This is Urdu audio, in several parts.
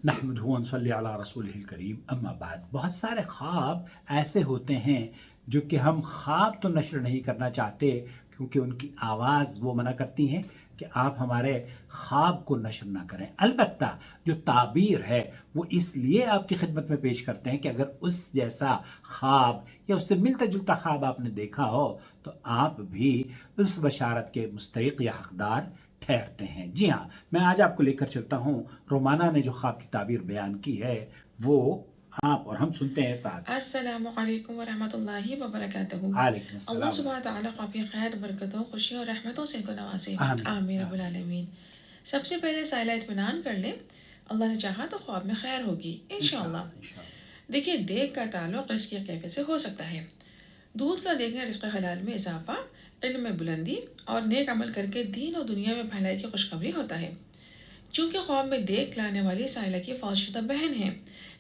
نحمدہ و نصلی علی رسولہ الکریم اما بعد. بہت سارے خواب ایسے ہوتے ہیں جو کہ ہم خواب تو نشر نہیں کرنا چاہتے کیونکہ ان کی آواز وہ منع کرتی ہیں کہ آپ ہمارے خواب کو نشر نہ کریں. البتہ جو تعبیر ہے وہ اس لیے آپ کی خدمت میں پیش کرتے ہیں کہ اگر اس جیسا خواب یا اس سے ملتا جلتا خواب آپ نے دیکھا ہو تو آپ بھی اس بشارت کے مستحق یا حقدار ٹھہرتے ہیں. جی ہاں، میں آج آپ کو لے کر چلتا ہوں. رومانہ نے جو خواب کی تعبیر بیان کی ہے وہ آپ اور ہم سنتے ہیں ساتھ. السلام علیکم ورحمۃ اللہ وبرکاتہ. علیکم السلام. اللہ سبحانہ تعالیٰ کو اپنی خیر برکتوں خوشی اور رحمتوں سے نوازے. آمین رب العالمین. سب سے پہلے سائلہ اطمینان کر لیں، اللہ نے چاہا تو خواب میں خیر ہوگی انشاءاللہ. دیکھیے، دیکھ کا تعلق رزق کی کیفیت سے ہو سکتا ہے. دودھ کا دیکھنا رزق حلال میں اضافہ، علم میں بلندی اور نیک عمل کر کے دین اور دنیا میں بھلائی کی خوشخبری ہوتا ہے. چونکہ خواب میں دیکھ لانے والی سائلہ کی فوت شدہ بہن ہے،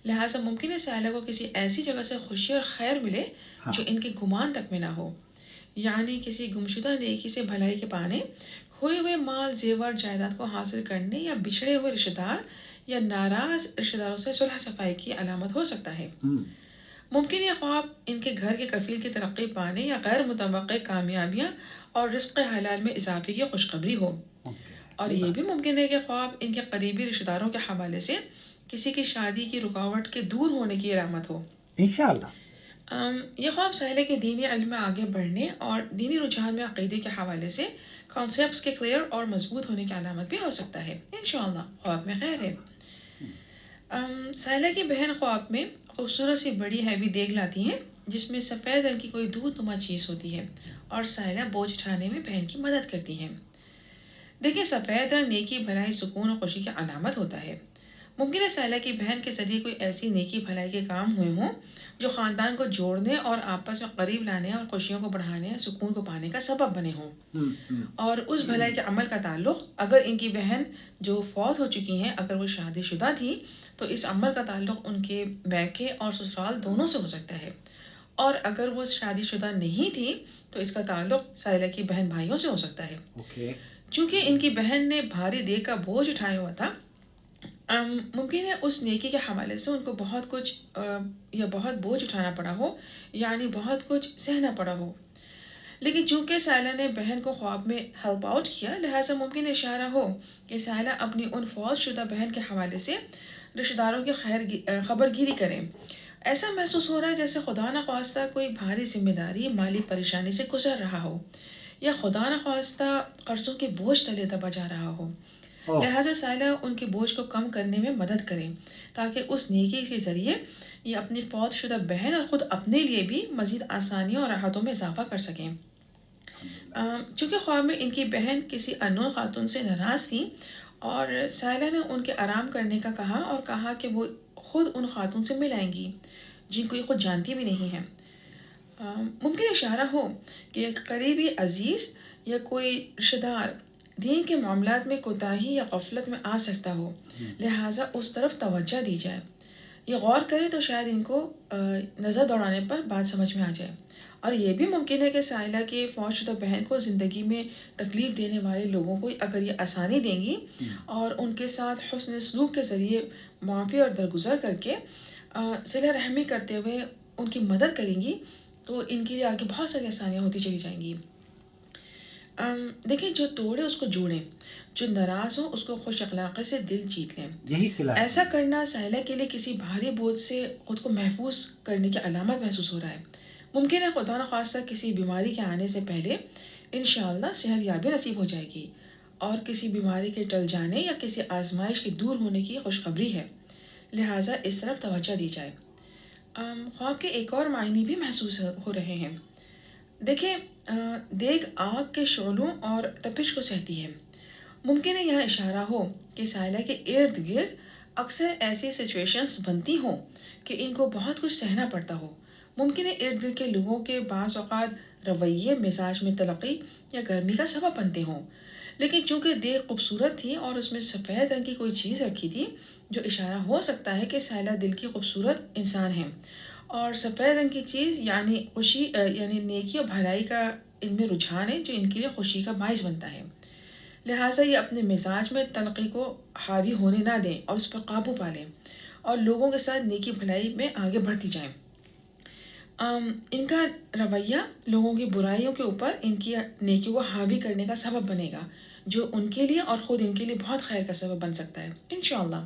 لہٰذا ممکن ہے سائلہ کو کسی ایسی جگہ سے خوشی اور خیر ملے جو ان کے گمان تک میں نہ ہو، یعنی کسی گمشدہ نیکی سے بھلائی کے پانے، کھوئے ہوئے مال زیور جائیداد کو حاصل کرنے یا بچھڑے ہوئے رشتہ دار یا ناراض رشتہ داروں سے صلح صفائی کی علامت ہو سکتا ہے. ممکن یہ خواب ان کے گھر کے کفیل کی ترقی پانے یا غیر متوقع کامیابیاں اور رزق حلال میں اضافے کی خوشخبری ہو. اور یہ بھی ممکن ہے کہ خواب ان کے قریبی رشتہ داروں کے حوالے سے کسی کی شادی کی رکاوٹ کے دور ہونے کی علامت ہو انشاءاللہ. یہ خواب سائلہ کے دینی علم میں آگے بڑھنے اور دینی رجحان میں عقیدے کے حوالے سے کانسیپٹس کے کلیئر اور مضبوط ہونے کی علامت بھی ہو سکتا ہے. انشاءاللہ خواب میں خیر ہے. سائلہ کی بہن خواب میں خوبصورت سی بڑی ہیوی دیگ لاتی ہیں جس میں سفید رنگ کی کوئی دودھ نما چیز ہوتی ہے اور سائلہ بوجھ اٹھانے میں بہن کی مدد کرتی ہیں. دیکھیں، سفید رنگ نیکی بھلائی سکون اور خوشی کی علامت ہوتا ہے. ممکن ہے سائلہ کی بہن کے ذریعے کوئی ایسی نیکی بھلائی کے کام ہوئے ہوں جو خاندان کو جوڑنے اور آپس میں قریب لانے اور خوشیوں کو بڑھانے اور سکون کو پانے کا سبب بنے ہوں. اور اس بھلائی کے عمل کا تعلق اگر ان کی بہن جو فوت ہو چکی ہیں اگر وہ شادی شدہ تھی تو اس عمل کا تعلق ان کے میکے اور سسرال دونوں سے ہو سکتا ہے، اور اگر وہ شادی شدہ نہیں تھی تو اس کا تعلق سائلہ کی بہن بھائیوں سے ہو سکتا ہے. چونکہ ان کی بہن نے بھاری دیگ کا بوجھ اٹھایا ہوا تھا، ممکن ہے اس نیکی کے حوالے سے ان کو بہت کچھ یا بہت بوجھ اٹھانا پڑا ہو، یعنی بہت کچھ سہنا پڑا ہو. لیکن چونکہ سائلہ نے بہن کو خواب میں ہیلپ آؤٹ کیا، لہٰذا ممکن اشارہ ہو کہ سائلہ اپنی ان فوت شدہ بہن کے حوالے سے رشتہ داروں کی خبر گیری کریں. ایسا محسوس ہو رہا ہے جیسے خدا نخواستہ کوئی بھاری ذمہ داری مالی پریشانی سے گزر رہا ہو یا خدا نخواستہ قرضوں کے بوجھ تلے دبا جا رہا ہو. لہٰذا سائلہ ان کے بوجھ کو کم کرنے میں مدد کریں تاکہ اس نیکی کے ذریعے یہ اپنی فوت شدہ بہن اور خود اپنے لیے بھی مزید آسانیوں اور راحتوں میں اضافہ کر سکیں. چونکہ خواب میں ان کی بہن کسی انون خاتون سے ناراض تھی اور سائلہ نے ان کے آرام کرنے کا کہا کہ وہ خود ان خاتون سے مل آئیں گی جن کو یہ خود جانتی بھی نہیں ہے. ممکن اشارہ ہو کہ ایک قریبی عزیز یا کوئی رشتہ دار دین کے معاملات میں کوتاہی یا غفلت میں آ سکتا ہو، لہٰذا اس طرف توجہ دی جائے. یہ غور کریں تو شاید ان کو نظر دوڑانے پر بات سمجھ میں آ جائے. اور یہ بھی ممکن ہے کہ سائلہ کے فوت شدہ بہن کو زندگی میں تکلیف دینے والے لوگوں کو اگر یہ آسانی دیں گی اور ان کے ساتھ حسن سلوک کے ذریعے معافی اور درگزر کر کے صلہ رحمی کرتے ہوئے ان کی مدد کریں گی تو ان کے لیے آگے بہت ساری آسانیاں ہوتی چلی جائیں گی. دیکھیں، جو توڑے اس کو جوڑیں، جو ناراض ہو اس کو خوش اخلاقی سے دل جیت لیں. یہی صلہ ایسا کرنا سائلہ کے لیے کسی بھاری بوجھ سے خود کو محفوظ کرنے کی علامت محسوس ہو رہا ہے. ممکن ہے خدا نخواستہ کسی بیماری کے آنے سے پہلے انشاءاللہ صحت یابی نصیب ہو جائے گی اور کسی بیماری کے ٹل جانے یا کسی آزمائش کے دور ہونے کی خوشخبری ہے، لہٰذا اس طرف توجہ دی جائے. خواب کے ایک اور معنی بھی محسوس ہو رہے ہیں. دیکھیں، دیگ آگ کے شعلوں اور تپش کو سہتی ہے. ممکن ہے یہاں اشارہ ہو کہ سائلہ کے ارد گرد اکثر ایسی سچویشنز بنتی ہوں کہ ان کو بہت کچھ سہنا پڑتا ہو. ممکن ہے ارد گرد کے لوگوں کے بعض اوقات رویے مزاج میں تلخی یا گرمی کا سبب بنتے ہوں، لیکن چونکہ دیگ خوبصورت تھی اور اس میں سفید رنگ کی کوئی چیز رکھی تھی جو اشارہ ہو سکتا ہے کہ سائلہ دل کی خوبصورت انسان ہے اور سفید رنگ کی چیز یعنی خوشی یعنی نیکی اور بھلائی کا ان میں رجحان ہے جو ان کے لیے خوشی کا باعث بنتا ہے. لہٰذا یہ اپنے مزاج میں تنقید کو حاوی ہونے نہ دیں اور اس پر قابو پا لیں اور لوگوں کے ساتھ نیکی بھلائی میں آگے بڑھتی جائیں۔ ان کا رویہ لوگوں کی برائیوں کے اوپر ان کی نیکی کو حاوی کرنے کا سبب بنے گا، جو ان کے لیے اور خود ان کے لیے بہت خیر کا سبب بن سکتا ہے انشاءاللہ۔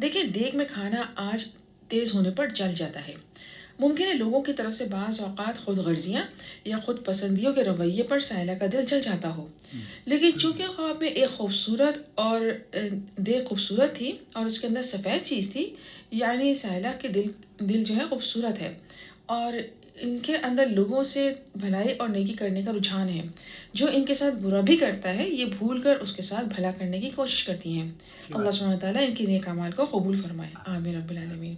دیکھیں، دیگ میں کھانا آج تیز ہونے پر جل جاتا ہے۔ ممکن ہے لوگوں کی طرف سے بعض اوقات خود غرضیاں یا خود پسندیوں کے رویے پر سائلہ کا دل جل جاتا ہو، لیکن چونکہ خواب میں ایک خوبصورت اور دیگ خوبصورت تھی اور اس کے اندر سفید چیز تھی، یعنی سائلہ کے دل جو ہے خوبصورت ہے اور ان کے اندر لوگوں سے بھلائی اور نیکی کرنے کا رجحان ہے۔ جو ان کے ساتھ برا بھی کرتا ہے یہ بھول کر اس کے ساتھ بھلا کرنے کی کوشش کرتی ہیں۔ اللہ سبحانہ وتعالیٰ ان کے نیک اعمال کو قبول فرمائے، آمین رب العالمین۔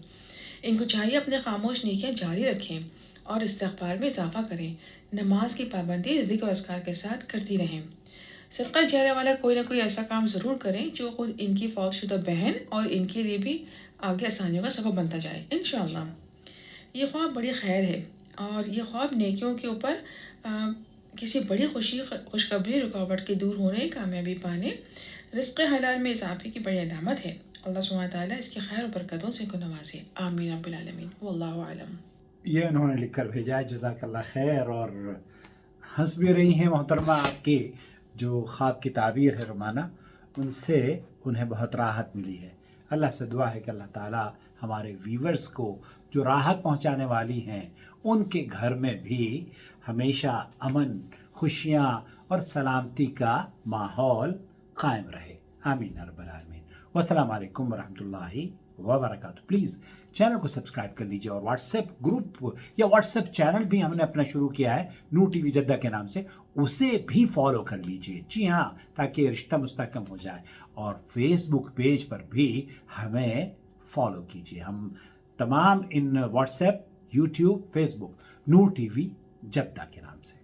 ان کو چاہیے اپنے خاموش نیکیاں جاری رکھیں اور استغفار میں اضافہ کریں، نماز کی پابندی ذکر و اذکار کے ساتھ کرتی رہیں۔ صدقہ جاریہ والا کوئی نہ کوئی ایسا کام ضرور کریں جو خود ان کی فوت شدہ بہن اور ان کے لیے بھی آگے آسانیوں کا سبب بنتا جائے انشاءاللہ۔ یہ خواب بڑی خیر ہے اور یہ خواب نیکیوں کے اوپر کسی بڑی خوشخبری رکاوٹ کے دور ہونے، کامیابی پانے، رزق حلال میں اضافے کی بڑی علامت ہے۔ اللہ سبحانہ تعالیٰ اس کی خیر و برکتوں سے کو نوازے، آمین رب العالمین، واللہ اعلم۔ یہ انہوں نے لکھ کر بھیجا ہے، جزاک اللہ خیر، اور ہنس بھی رہی ہیں محترمہ، آپ کی جو خواب کی تعبیر ہے رومانہ، ان سے انہیں بہت راحت ملی ہے۔ اللہ سے دعا ہے کہ اللہ تعالیٰ ہمارے ویورز کو جو راحت پہنچانے والی ہیں ان کے گھر میں بھی ہمیشہ امن، خوشیاں اور سلامتی کا ماحول قائم رہے، آمین رب العالمین۔ والسلام علیکم ورحمۃ اللہ وبرکاتہ۔ پلیز چینل کو سبسکرائب کر لیجیے، اور واٹس ایپ گروپ یا واٹس ایپ چینل بھی ہم نے اپنا شروع کیا ہے نور ٹی وی جدہ کے نام سے، اسے بھی فالو کر لیجیے، جی ہاں، تاکہ رشتہ مستحکم ہو جائے، اور فیس بک پیج پر بھی ہمیں فالو کیجیے۔ ہم تمام ان واٹس ایپ، یوٹیوب، فیس بک، نور ٹی وی جدہ کے نام سے۔